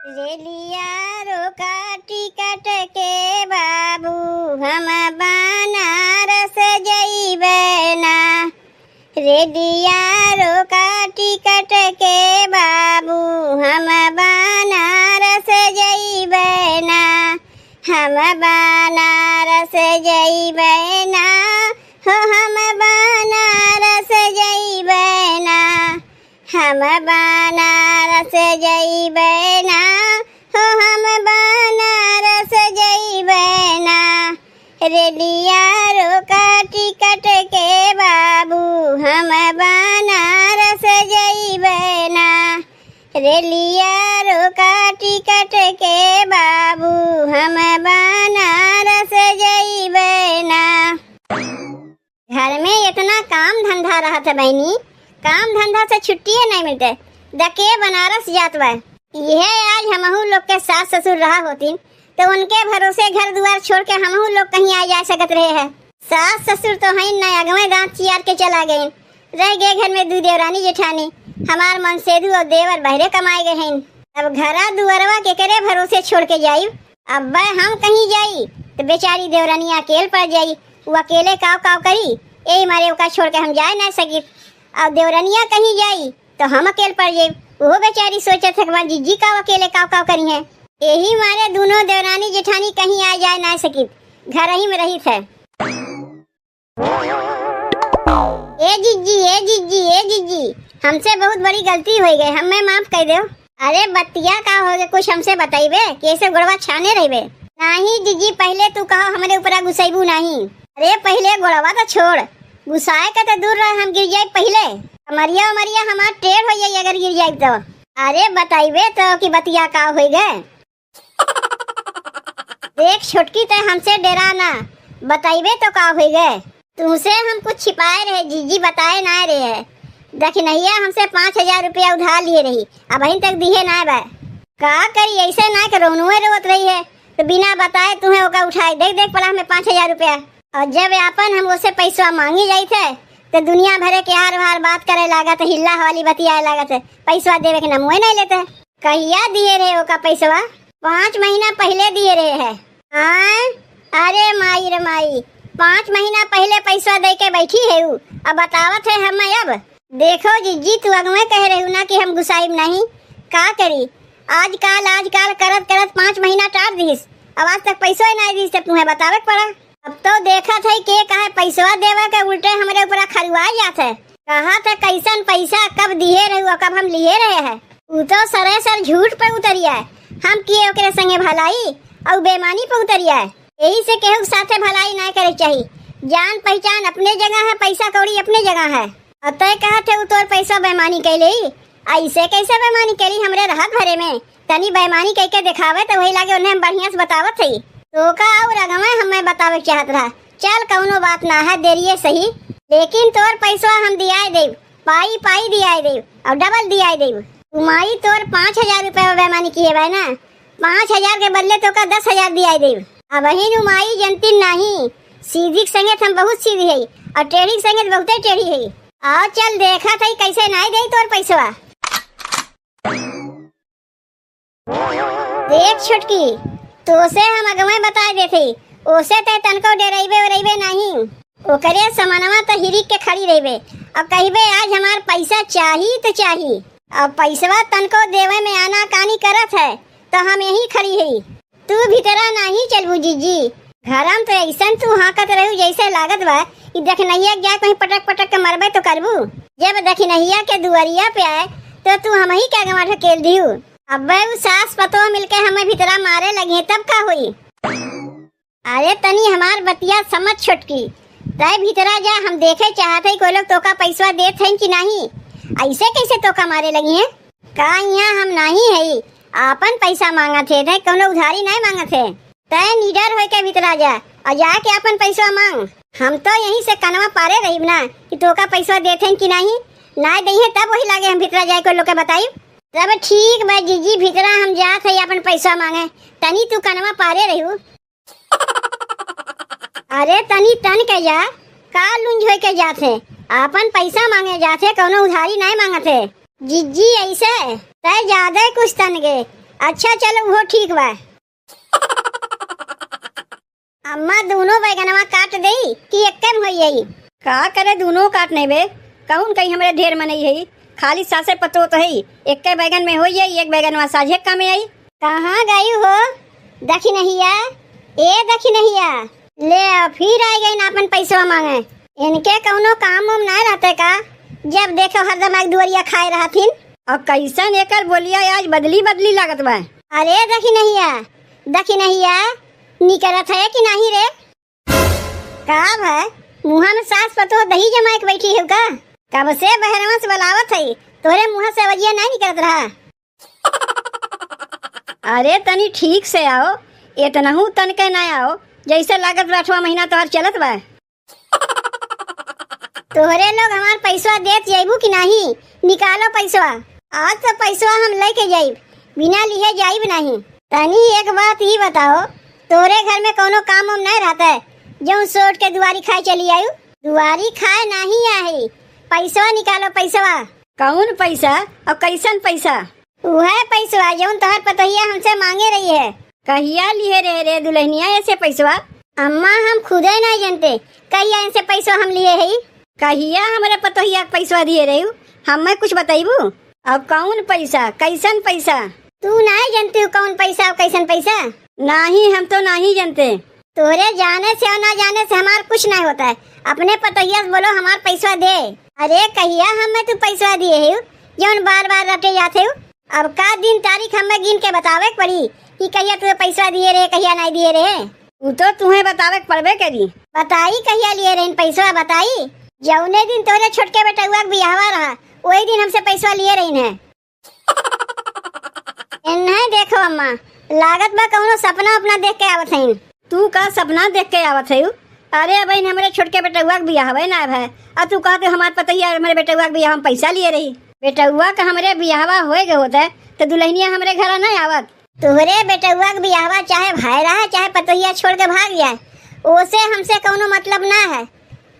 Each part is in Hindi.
रेलिया रोका टिकट के बाबू हम बनारस जइबे ना। रेलिया रोका टिकट के बाबू हम बनारस जइबे ना। हम बनारस जइबे ना हो हम बनारस जइबे ना। हम बनारस जइबे ना हो हम बनारस जइबे ना। रेलिया रोका टिकट के बाबू हम बनारस जइबे ना। रेलिया रोका टिकट के बाबू हम बनारस जइबे ना। घर में इतना काम धंधा रहा था बहनी, काम धंधा से छुट्टी नहीं मिलते। दके बनारस जात बा। यह आज हमहू लोग के सास ससुर रहा होती तो उनके भरोसे घर द्वार छोड़ के हमहू लोग कहीं आ जा सकत रहे हैं। सास ससुर तो हैं न, अगवे दांत चियार के चला गए। रह गए घर में दू देवरानी जेठानी, हमार मनसेदू और देवर बहरे कमाए गए हैं। अब घरा दुआरवा के करे भरोसे छोड़ के जाई। अब हम कहीं जाई तो बेचारी देवरानी अकेले पड़ जाई। वो अकेले काव काव करी, यही मारे ओका छोड़ के हम जा ना सकी। अब देवरानिया कहीं जाई तो हम अकेले पड़ जाई। वो बेचारी सोचत है कि जीजी का अकेले काव काव करी है। यही मारे दोनों देवरानी जेठानी कहीं आ जाए ना सकी, घर ही में रही थे। ए जीजी ए जीजी ए जीजी, हमसे बहुत बड़ी गलती हो गई, हमें माफ कर दो। अरे बतिया का हो गए, कुछ हमसे बताइबे, कैसे गोड़वा छाने रहिबे। नहीं जीजी, पहले तू कहो हमारे ऊपर गुस्सैबू नहीं। अरे पहले गोड़वा तो छोड़, गुस्साए का तो दूर रह, हम गिर जाए पहले। मरिया मरिया हमार टेढ़ हो जाए अगर गिर जाए तो। अरे बताइबे तो कि बतिया का हो गए। देख छोटकी ते हमसे डरा ना, बताइबे तो का हो गए। तुमसे हम कुछ छिपाए रहे जीजी, बताए ना रहे। देख नैया हमसे 5000 रुपया उधार लिए रही, अब अभी तक दिए ना बा। का करी ऐसे ना कि रोनुए रोत रही है तो बिना बताए तुम्हें ओका उठाए। देख देख पड़ा हमें 5000 रुपया। और जब अपन हम उससे पैसा मांगी जाई थे तो दुनिया भरे के हार हार बात करे लागा तो हिल्ला वाली बतियाए लागा थे। पैसा देवे के नमुए नहीं लेते। कहिया दिए रहे ओका पैसा? 5 महीना पहले दिए रहे है। अरे माई रे माई, 5 महीना पहले पैसा दे के बैठी है। अब बतावत है हम अब। देखो जीजी, तू अगवे कह रही ना कि हम गुस्साइब नहीं। का करी आजकल करत करत 5 महीना टार दीस, अब आज तक पैसा ही नहीं दीस, तुम्हें बतावे पड़ा। अब तो देखा था के कहे पैसा देवे के उल्टे हमारे ऊपर खरवा जात है। कहा था कैसन पैसा कब दिए रहे और कब हम लिए रहे हैं। वो तो सरासर झूठ पे उतरिया है। हम किए ओकरे संगे भलाई और बेमानी पे उतरिया है। यही से केहू साथे भलाई ना करे चाहिए। जान पहचान अपने जगह है, पैसा कौड़ी अपने जगह है। और तय कहा थे वो तोर पैसा बेमानी कैले, ऐसे कैसे बेमानी कैली हमरे राहत भरे में। तनी बेमानी कह के दिखावे तो वही लागे उन्हें हम बढ़िया से बतावत थी। तो का और अगवा हमें बतावे चाहत रहा। चल कौनो बात ना है, देरिए सही, लेकिन तोर पैसा हम दियाए देव, पाई पाई दियाए देव और डबल दियाए देव। तुमाई तोर 5000 रुपया बेमानी किए भाई ना, 5000 के बदले तो का 10000 दियाए देव। अब ही नुमाई जनती नहीं, सीधी संगत हम बहुत सीधी है और टेढ़ी संगत बहुत टेढ़ी है। आओ चल देखा था कैसे नहीं दे तोर पैसा। देख छुटकी, तो से हम अगवे बता देते, ओसे ते तनको डराइबे नहीं। ओकरे समानवा तो हिरिक के खड़ी रहिबे। अब कहिबे आज हमार पैसा चाहिए तो चाहिए। अब पैसवा तनको देवे में आना कानी करत है तो हम यही खड़ी है। तू भीतरा नहीं चलबू जीजी, घरम तो ऐसा तू हाकत रहू जैसे लागत बा कि दखनैया जा कहीं पटक पटक के मरबे तो करबू। जब दखनैया के दुआरिया पे आए तो तू हम ही क्या गवा ढकेल दियो। अब वो सास पतो मिलके हमें भीतरा मारे लगे तब का हुई। अरे तनी हमार बतिया समझ छुटकी, तय भीतरा जा, हम देखे चाहते कोई लोग तोका पैसा देत हैं कि नहीं। ऐसे कैसे तोका मारे लगी है? का यहाँ हम नहीं है, आपन पैसा मांगा थे, कोनो उधारी नहीं मांगा थे। तय निडर हो के भीतरा जा और जाके अपन पैसा मांग। हम तो यहीं से कनवा पारे रही ना कि तोका पैसा देते हैं कि नहीं। ना दही तब वही लागे हम भीतरा जाए कोई लोग के बताई। तब ठीक बा जीजी, भीतरा हम जात है अपन पैसा मांगे। तनी तू कनवा पारे रही। अरे तनी तन के जा, का लुंज हो के जाते, अपन पैसा मांगे जाते, कोनो उधारी नहीं मांगते। जीजी ऐसे तय ज्यादा कुछ तन गे, अच्छा चलो वो ठीक बा। अम्मा दोनों बैगनवा काट दई कि एक कम होई यही? का करे दोनों काटने बे, कहून कहीं हमरे ढेर में नहीं है, खाली सासे पतो तो है, एक के बैगन में होई एक बैगनवा साझे का में आई। कहाँ गई हो देखी नहीं है? ए देखी नहीं है, ले फिर आई गई ना अपन पैसा मांगे। इनके कौनो काम उम ना रहते का, जब देखो हरदम एक दुवरिया खाए रहथिन। और कैसन एकर बोलिया आज बदली बदली लागत बा। अरे देखी नहीं है, देखी नहीं है, निकलत है कि नहीं रे? का है मुँह में सास पतो दही जमा के बैठी है का? कब से बहरवा से बुलावत है, तोरे मुँह से वजिया नहीं निकलत रहा। अरे तनी ठीक से आओ, इतना हूँ तन के ना आओ, जैसे लागत 8वां महीना तोहर चलत बा। तोहरे लोग हमार पैसा देत जाइबू कि नहीं? निकालो पैसा, आज तो पैसा हम लेके जाइब, बिना लिए जाइब नहीं। तनी एक बात ही बताओ, तोरे घर में कोनो काम उम नहीं रहता है जो सोच के दुआरी खाए चली आयु? दुआरी खाए नहीं आई, पैसा निकालो पैसा। कौन पैसा और कैसन पैसा? वह पैसा जो तोहर पतोहिया हमसे मांगे रही है। कहिया लिए रे दुल्हनिया ऐसे पैसा? अम्मा हम खुदे नहीं जानते कहिया इनसे पैसा हम लिए है। कहिया हमारे पतोहिया पैसा दिए रही, हमें कुछ बताइबू? अब कौन पैसा कैसन पैसा? तू नहीं जानती हो कौन पैसा और कैसन पैसा? नहीं, हम तो नहीं जानते। तोरे जाने से और ना जाने से हमार कुछ नहीं होता है, अपने पतोहिया से बोलो हमार पैसा दे। अरे कहिया हमें तू पैसा दिए है जौन बार बार रटे जाते हो? अब का दिन तारीख हमें गिन के बतावे पड़ी कि कहिया तू पैसा दिए रे कहिया नहीं दिए रे? वो तो तुम्हें बतावे पड़बे करी। बताई कहिया लिए रे पैसा बताई? जौने दिन तोरे छोटके बेटा हुआ बियाहवा रहा वही दिन हमसे पैसा लिए रही है। नहीं देखो अम्मा, लागत बा कौनो सपना अपना देख के आवत है। तू का सपना देख के आवत है? अरे बहन हमारे छोटके बेटा हुआ बियाहवा ना है, और तू कहते हमारे पतैया हमारे बेटा हुआ बियाह हम पैसा लिए रही। बेटा हुआ का हमारे बियाहवा होए गए होता है तो दुल्हनिया हमारे घर नहीं आवत। तोहरे बेटा हुआ बियाहवा चाहे भाई रहा चाहे पतोहिया छोड़ के भाग गया, ओसे हमसे कोनो मतलब ना है।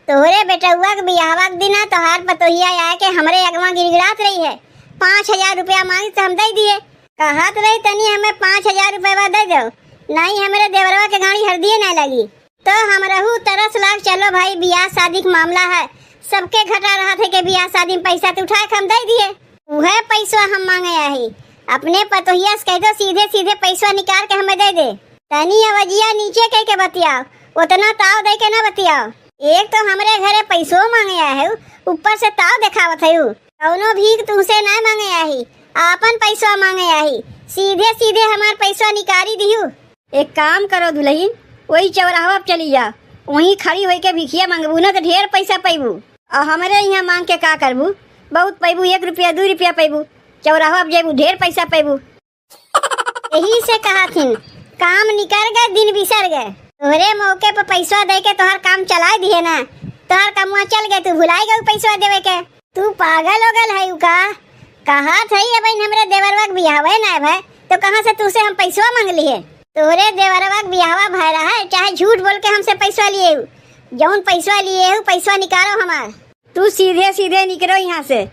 तोहरे बेटा हुआ बियाहवा के दिन तोहार पतोहिया आए के हमरे अगवा गिड़गिड़ात रही है, 5000 रुपया मांगी तो हम दे दिए। कहत रही तनी हमें 5000 रुपया दे दो, नहीं हमारे देवरवा के गाड़ी हरदिए नहीं लगी। तो हम रहू तरस लाख चलो भाई बियाह शादी का मामला है, सबके घटा रहा थे कि बियाह शादी में पैसा तो उठा के हम दे दिए। वह पैसा हम मांगे है, अपने पतोहिया से कह दो सीधे सीधे पैसा निकाल के हमें दे दे। तनी अवजिया नीचे कह के बतियाओ, उतना ताव दे के ना बतियाओ। एक तो हमारे घरे पैसो मांगे है, ऊपर से ताव दिखावत है। कौनो भी तुमसे ना मांगे है, आपन पैसा मांगे है, सीधे सीधे हमार पैसा निकाली दिहू। एक काम करो दुल्हन, वही चौराहा पे चली जा, वहीं खड़ी होके भिखिया मांगबू ना तो ढेर पैसा पैबू। और हमारे यहाँ मांग के का करबू? बहुत पैबू, 1 रुपया 2 रुपया पैबू, चौराहा पे जेबू ढेर पैसा पैबू। यही से कहा थी काम निकल गए दिन बिसर गए, तोहरे मौके पर पैसा दे के तोहर काम चला दिए ना, तोहर कमुआ चल गए, तू भुलाई गए पैसा देवे के। तू पागल हो गल है का? कहा थे अब हमारे देवरवा के बियाहवा ना भाई तो कहाँ से तुझसे हम पैसा मांग लिए? तोरे देवरवा के बियाहवा भाई रहा है, चाहे झूठ बोल के हमसे पैसा लिए, जौन पैसा लिए पैसा निकालो हमार। तू सीधे सीधे निकलो यहाँ से,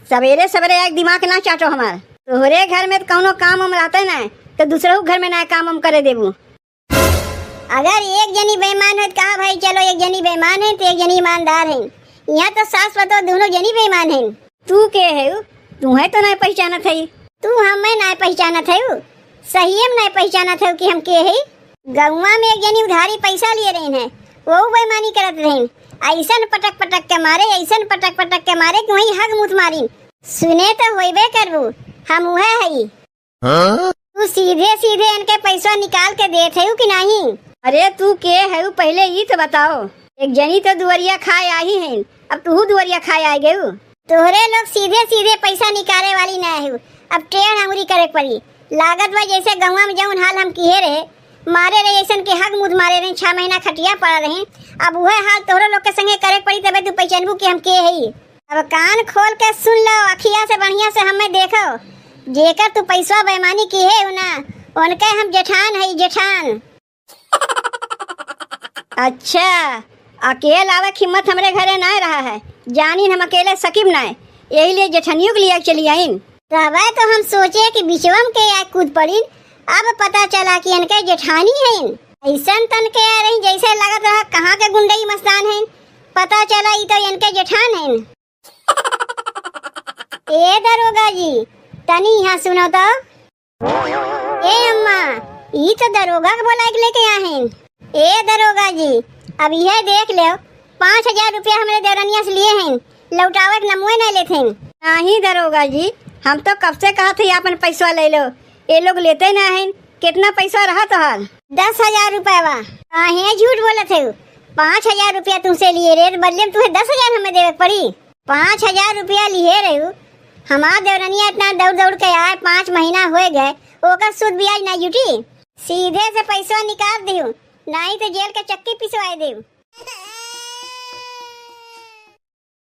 सवेरे सवेरे एक दिमाग ना चाटो हमार। तोहरे घर में कौनो काम उम रहते ना तो दूसरे घर में ना काम उम करे देबू। अगर एक जनी बेईमान है तो कहा भाई चलो एक जनी बेईमान है तो एक जनी ईमानदार है, यहाँ तो सास पतो दोनों जनी बेईमान है। तू के है? तुम्हें तो नहीं पहचानत है, तू हमें नहीं पहचानत है, सही में नहीं पहचानत है कि हम के है। गौवा में एक जनी उधारी पैसा लिए रही है, वो बेईमानी करत रही, ऐसन पटक पटक के मारे, ऐसन पटक पटक के मारे कि वही हग मुत मारी। सुने तो होइबे करबू, हम वह है। तू सीधे सीधे इनके पैसा निकाल के देते हो कि नहीं? अरे तू के है पहले ये तो बताओ। एक जनी तो दुवरिया खाए आई है, अब तू दुवरिया खाए आई गयू। तोहरे लोग सीधे सीधे पैसा निकाले वाली ना है, अब टेढ़ अंगुरी करे पड़ी। लागत बा जैसे गौवा में जौन हाल हम किए रहे, मारे रहे ऐसन के हक मुद मारे रहे, 6 महीना खटिया पड़ा रहे, अब वह हाल तोहरे लोग के संगे करे पड़ी, तबे तू पहचानबू कि हम के है। अब कान खोल के सुन लो, अखिया से बढ़िया से हमें देखो, जेकर तू पैसा बेईमानी की है ना उनके हम जेठान है, जेठान। अच्छा, अकेले आवे हिम्मत हमरे घरे ना रहा है, जानी हम अकेले सकीब ना, यही लिए जेठनियों के लिए चली आईन। तबे तो हम सोचे कि बिचवम के या कूद पड़ी। अब पता चला कि इनके जेठानी है। ऐसन तन के आ रही जैसे लगत रहा कहाँ के गुंडई मस्तान है। पता चला ई तो इनके जेठान है। ए दरोगा जी तनी यहाँ सुनो तो। ए अम्मा ई तो दरोगा के बोला के लेके आए हैं। ए दरोगा जी अब यह देख लो 5,000 रुपया हमारे देवरनिया से लिए हैं। लौटावे के नमुए नहीं लेते हैं। नहीं दरोगा जी हम तो कब से कहा थे अपन पैसा ले लो। ये लोग लेते ना है। कितना पैसा रहा तो हाल 10,000 रुपया वा। काहे झूठ बोले थे। 5,000 रुपया तुमसे लिए रे बदले में तुम्हें 10,000 हमें देवे पड़ी। 5,000 रुपया लिए रहे हमार देवरनिया इतना दौड़ दौड़ के आए 5 महीना हो गए। ओकर सूद ब्याज नहीं जुटी। सीधे से पैसा निकाल दियो नहीं तो जेल के चक्की पिसवाए दियो।